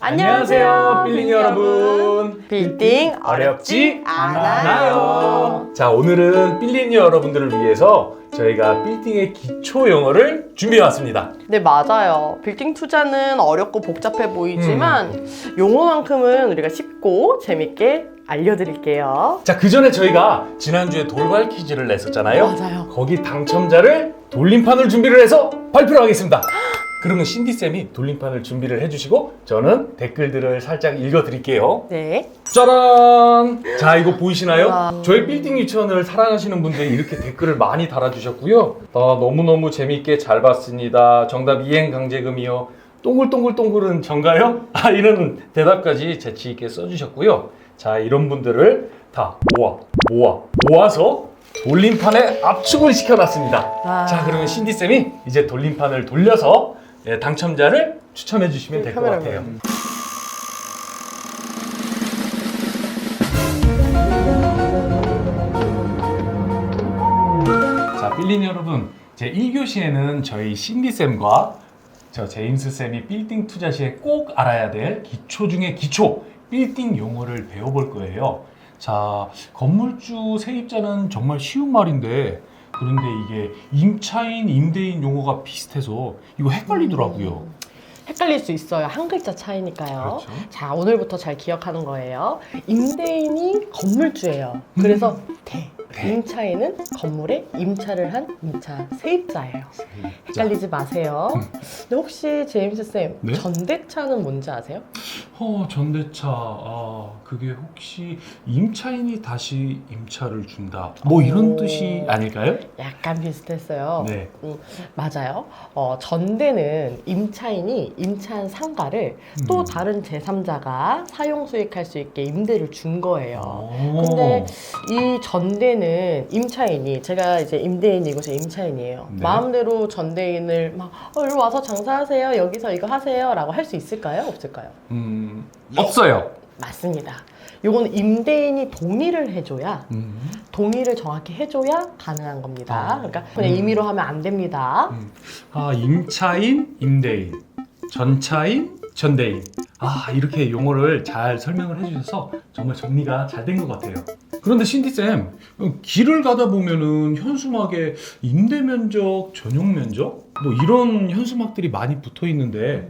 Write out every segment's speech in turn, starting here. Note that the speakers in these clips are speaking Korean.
안녕하세요, 빌딩 여러분. 빌딩 어렵지 않아요. 자, 오늘은 빌딩 여러분들을 위해서 저희가 빌딩의 기초 영어를 준비해 왔습니다. 네, 맞아요. 빌딩 투자는 어렵고 복잡해 보이지만 용어만큼은 우리가 쉽고 재밌게 알려드릴게요. 자, 그 전에 저희가 지난주에 돌발 퀴즈를 냈었잖아요. 맞아요. 거기 당첨자를 돌림판을 준비를 해서 발표를 하겠습니다. 그러면 신디쌤이 돌림판을 준비를 해주시고 저는 댓글들을 살짝 읽어드릴게요. 네. 짜란! 자, 이거 보이시나요? 와. 저희 빌딩 유치원을 사랑하시는 분들이 이렇게 댓글을 많이 달아주셨고요. 너무너무 재밌게 잘 봤습니다. 정답 이행 강제금이요. 동글동글동글은 전가요? 이런 대답까지 재치있게 써주셨고요. 자, 이런 분들을 다 모아서 돌림판에 압축을 시켜놨습니다. 자, 그러면 신디쌤이 이제 돌림판을 돌려서 당첨자를 추첨해 주시면 될 것 같아요. 자, 빌린 여러분, 제 1교시에는 저희 신디쌤과 저 제임스쌤이 빌딩 투자 시에 꼭 알아야 될 기초 중에 기초, 빌딩 용어를 배워볼 거예요. 자, 건물주 세입자는 정말 쉬운 말인데 그런데 이게 임차인, 임대인 용어가 비슷해서 이거 헷갈리더라고요. 헷갈릴 수 있어요. 한 글자 차이니까요. 그렇죠. 자, 오늘부터 잘 기억하는 거예요. 임대인이 건물주예요. 그래서 임차인은 건물에 임차를 한 임차 세입자예요. 헷갈리지 마세요. 근데 혹시 제임스 쌤, 네? 전대차는 뭔지 아세요? 전대차. 그게 혹시 임차인이 다시 임차를 준다. 뭐 이런 뜻이 아닐까요? 약간 비슷했어요. 네. 맞아요. 전대는 임차인이 임차한 상가를 또 다른 제3자가 사용 수익할 수 있게 임대를 준 거예요. 근데 이 전대는 임차인이, 제가 이제 임대인이고 제 임차인이에요. 네. 마음대로 전대인을 막 이리 와서 장사하세요, 여기서 이거 하세요 라고 할 수 있을까요? 없을까요? 없어요. 맞습니다. 요거는 임대인이 동의를 해줘야, 동의를 정확히 해줘야 가능한 겁니다. 그러니까 그냥 임의로 하면 안 됩니다. 임차인, 임대인, 전차인, 전대인. 이렇게 용어를 잘 설명을 해주셔서 정말 정리가 잘 된 것 같아요. 그런데 신디쌤, 길을 가다 보면은 현수막에 임대면적, 전용면적? 뭐 이런 현수막들이 많이 붙어 있는데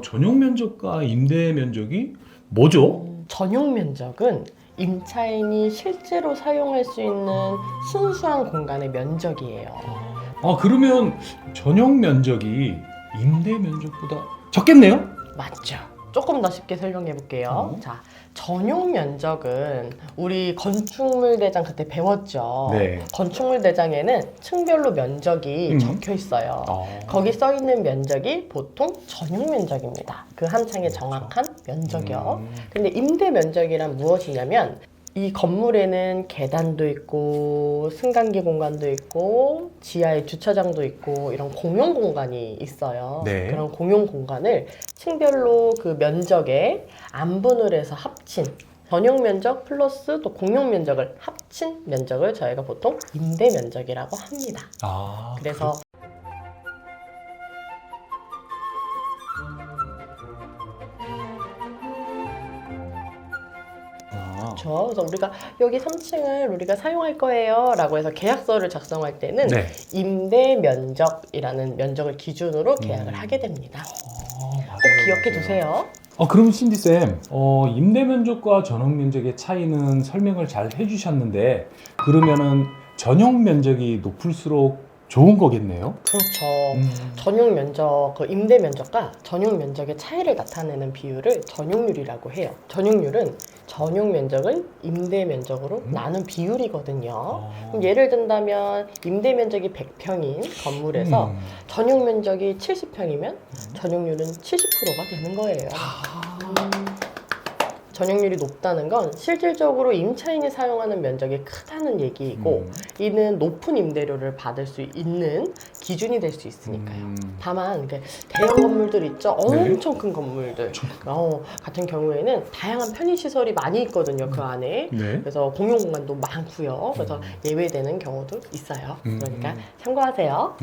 전용면적과 임대면적이 뭐죠? 전용 면적은 임차인이 실제로 사용할 수 있는 순수한 공간의 면적이에요. 그러면 전용 면적이 임대 면적보다 적겠네요? 맞죠? 조금 더 쉽게 설명해 볼게요. 자, 전용 면적은 우리 건축물 대장 그때 배웠죠. 네. 건축물 대장에는 층별로 면적이 적혀 있어요. 거기 써 있는 면적이 보통 전용 면적입니다. 그 한 창의 정확한 면적이요. 근데 임대 면적이란 무엇이냐면 이 건물에는 계단도 있고 승강기 공간도 있고 지하에 주차장도 있고 이런 공용 공간이 있어요. 네. 그런 공용 공간을 층별로 그 면적에 안분을 해서 합친 전용 면적 플러스 또 공용 면적을 합친 면적을 저희가 보통 임대 면적이라고 합니다. 그래서 그래서 우리가 여기 3층을 우리가 사용할 거예요 라고 해서 계약서를 작성할 때는 임대 면적이라는 면적을 기준으로 계약을 하게 됩니다. 꼭 기억해 두세요. 그럼 신디쌤, 임대 면적과 전용 면적의 차이는 설명을 잘 해주셨는데 그러면은 전용 면적이 높을수록 좋은 거겠네요? 그렇죠. 전용 면적, 그 임대 면적과 전용 면적의 차이를 나타내는 비율을 전용률이라고 해요. 전용률은 전용 면적을 임대 면적으로 나눈 비율이거든요. 그럼 예를 든다면 임대 면적이 100평인 건물에서 전용 면적이 70평이면 전용률은 70%가 되는 거예요. 전용률이 높다는 건 실질적으로 임차인이 사용하는 면적이 크다는 얘기이고 이는 높은 임대료를 받을 수 있는 기준이 될 수 있으니까요. 다만 대형 건물들 있죠? 엄청 큰 건물들 같은 경우에는 다양한 편의시설이 많이 있거든요. 그 안에. 그래서 공용 공간도 많고요. 그래서 예외되는 경우도 있어요. 그러니까 참고하세요.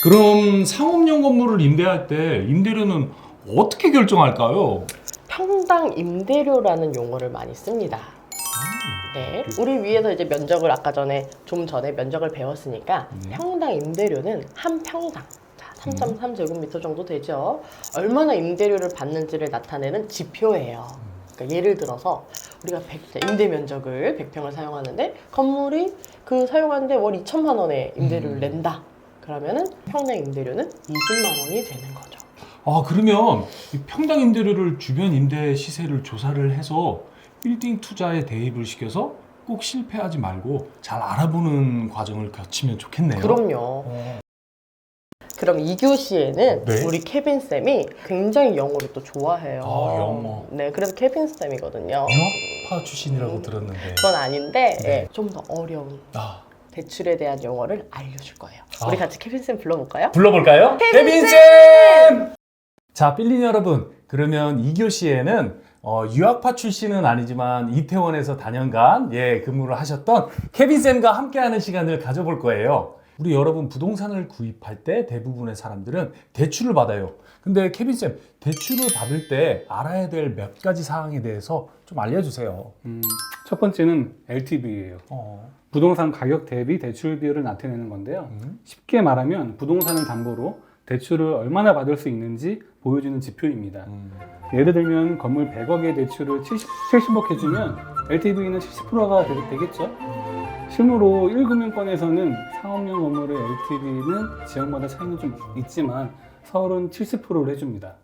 그럼 상업용 건물을 임대할 때 임대료는 어떻게 결정할까요? 평당 임대료라는 용어를 많이 씁니다. 네, 우리 위에서 이제 면적을 아까 좀 전에 면적을 배웠으니까 평당 임대료는 한 평당 3.3제곱미터 정도 되죠. 얼마나 임대료를 받는지를 나타내는 지표예요. 그러니까 예를 들어서 우리가 임대 면적을 100평을 사용하는데 건물이 그 사용하는데 월 2천만 원의 임대료를 낸다. 그러면은 평당 임대료는 20만 원이 되는 거죠. 아, 그러면 이 평당 임대료를 주변 임대 시세를 조사를 해서 빌딩 투자에 대입을 시켜서 꼭 실패하지 말고 잘 알아보는 과정을 거치면 좋겠네요. 그럼요. 그럼 2교시에는 네. 우리 케빈 쌤이 굉장히 영어를 또 좋아해요. 아, 영어. 네, 그래서 케빈 쌤이거든요. 유학파 출신이라고 들었는데. 그건 아닌데 네. 좀 더 어려운 아, 대출에 대한 영어를 알려줄 거예요. 아. 우리 같이 케빈 쌤 불러볼까요? 불러볼까요? 케빈쌤! 자, 빌린 여러분, 그러면 2교시에는 유학파 출신은 아니지만 이태원에서 다년간 근무를 하셨던 케빈쌤과 함께하는 시간을 가져볼 거예요. 우리 여러분 부동산을 구입할 때 대부분의 사람들은 대출을 받아요. 근데 케빈쌤, 대출을 받을 때 알아야 될 몇 가지 사항에 대해서 좀 알려주세요. 첫 번째는 LTV예요. 부동산 가격 대비 대출 비율을 나타내는 건데요. 쉽게 말하면 부동산을 담보로 대출을 얼마나 받을 수 있는지 보여주는 지표입니다. 예를 들면 건물 100억의 대출을 70억 해주면 LTV는 70%가 되겠죠. 실무로 1금융권에서는 상업용 건물의 LTV는 지역마다 차이는 좀 있지만 서울은 70%를 해줍니다.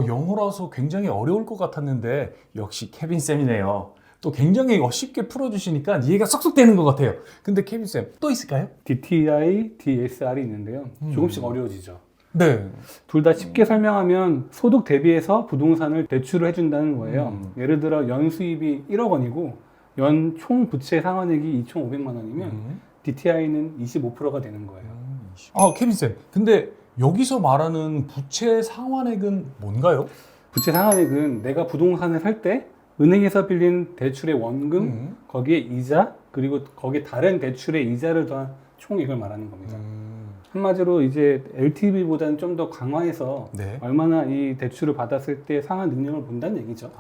영어라서 굉장히 어려울 것 같았는데 역시 케빈쌤이네요. 또 굉장히 쉽게 풀어주시니까 이해가 쏙쏙 되는 것 같아요. 근데 케빈쌤 또 있을까요? DTI, DSR이 있는데요. 조금씩 어려워지죠. 네. 둘 다 쉽게 설명하면 소득 대비해서 부동산을 대출을 해준다는 거예요. 예를 들어 연 수입이 1억 원이고 연 총 부채 상환액이 2,500만 원이면 DTI는 25%가 되는 거예요. 케빈쌤, 근데 여기서 말하는 부채 상환액은 뭔가요? 부채 상환액은 내가 부동산을 살 때 은행에서 빌린 대출의 원금, 거기에 이자, 그리고 거기에 다른 대출의 이자를 더한 총액을 말하는 겁니다. 한마디로 이제 LTV보다는 좀 더 강화해서 네. 얼마나 이 대출을 받았을 때 상환 능력을 본다는 얘기죠.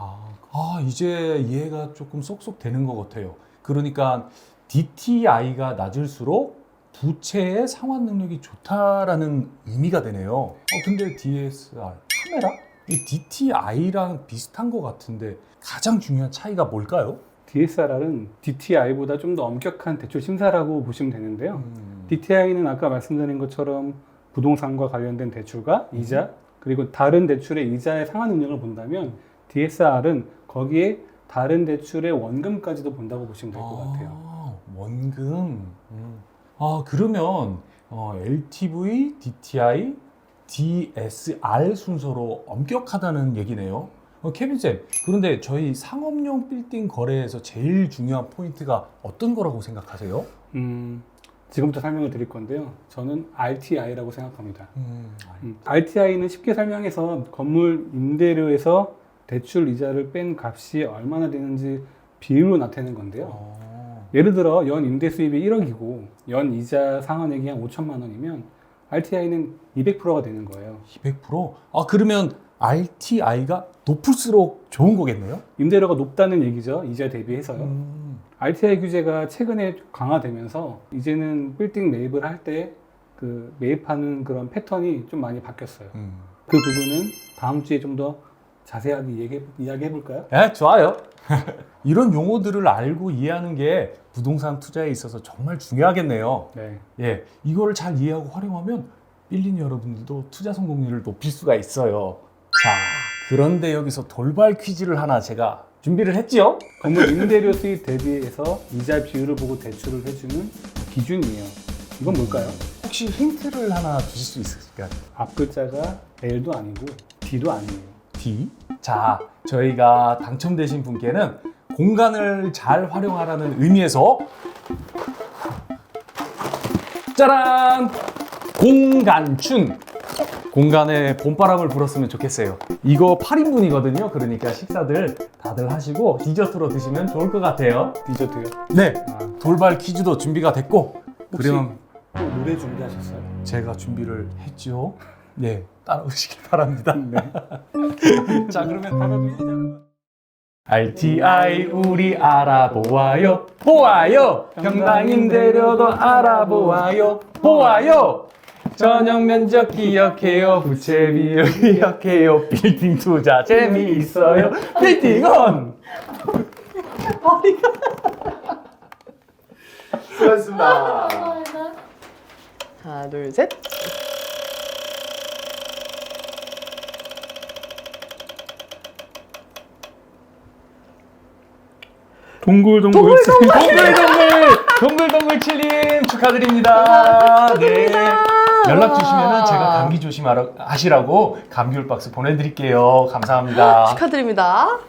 이제 이해가 조금 쏙쏙 되는 것 같아요. 그러니까 DTI가 낮을수록 부채의 상환 능력이 좋다라는 의미가 되네요. 근데 DSR, 카메라? 이 DTI랑 비슷한 것 같은데 가장 중요한 차이가 뭘까요? DSR은 DTI보다 좀 더 엄격한 대출 심사라고 보시면 되는데요. DTI는 아까 말씀드린 것처럼 부동산과 관련된 대출과 이자, 그리고 다른 대출의 이자의 상환 능력을 본다면 DSR은 거기에 다른 대출의 원금까지도 본다고 보시면 될 것 같아요. 원금. 그러면 LTV, DTI, DSR 순서로 엄격하다는 얘기네요. 케빈쌤, 그런데 저희 상업용 빌딩 거래에서 제일 중요한 포인트가 어떤 거라고 생각하세요? 지금부터 설명을 드릴 건데요. 저는 RTI라고 생각합니다. RTI는 쉽게 설명해서 건물 임대료에서 대출 이자를 뺀 값이 얼마나 되는지 비율로 나타내는 건데요. 예를 들어 연 임대 수입이 1억이고 연 이자 상환액이 한 5천만 원이면 RTI는 200%가 되는 거예요. 200%? 그러면 RTI가 높을수록 좋은 거겠네요? 임대료가 높다는 얘기죠. 이자 대비해서요. RTI 규제가 최근에 강화되면서 이제는 빌딩 매입을 할 때 그 매입하는 그런 패턴이 좀 많이 바뀌었어요. 그 부분은 다음 주에 좀 더 자세하게 이야기해 볼까요? 네, 좋아요. 이런 용어들을 알고 이해하는 게 부동산 투자에 있어서 정말 중요하겠네요. 네. 이거를 잘 이해하고 활용하면 빌린 여러분들도 투자 성공률을 높일 수가 있어요. 자, 그런데 여기서 돌발 퀴즈를 하나 제가 준비를 했지요? 건물 임대료 수입 대비해서 이자 비율을 보고 대출을 해주는 기준이에요. 이건 뭘까요? 혹시 힌트를 하나 주실 수 있을까요? 앞 글자가 L도 아니고 D도 아니에요. D. 자, 저희가 당첨되신 분께는 공간을 잘 활용하라는 의미에서 짜란! 공간춘! 공간에 봄바람을 불었으면 좋겠어요. 이거 8인분이거든요. 그러니까 식사들 다들 하시고 디저트로 드시면 좋을 것 같아요. 디저트요? 네, 돌발 퀴즈도 준비가 됐고 혹시 그럼 또 노래 준비하셨어요? 제가 준비를 했죠. 네, 따라오시길 바랍니다. 네. 자, 그러면 RTI 우리 알아보아요. 보아요. 평당인 데려도 알아보아요. 보아요. 전용 면적 기억해요. 부채 비용 기억해요. 빌딩 투자 재미있어요. 빌딩원. 수고하셨습니다. 하나, 둘, 셋. 동글동글. 동글동글 칠님 축하드립니다. 네. 연락 주시면은 제가 감기 조심하시라고 감귤 박스 보내드릴게요. 감사합니다. 축하드립니다.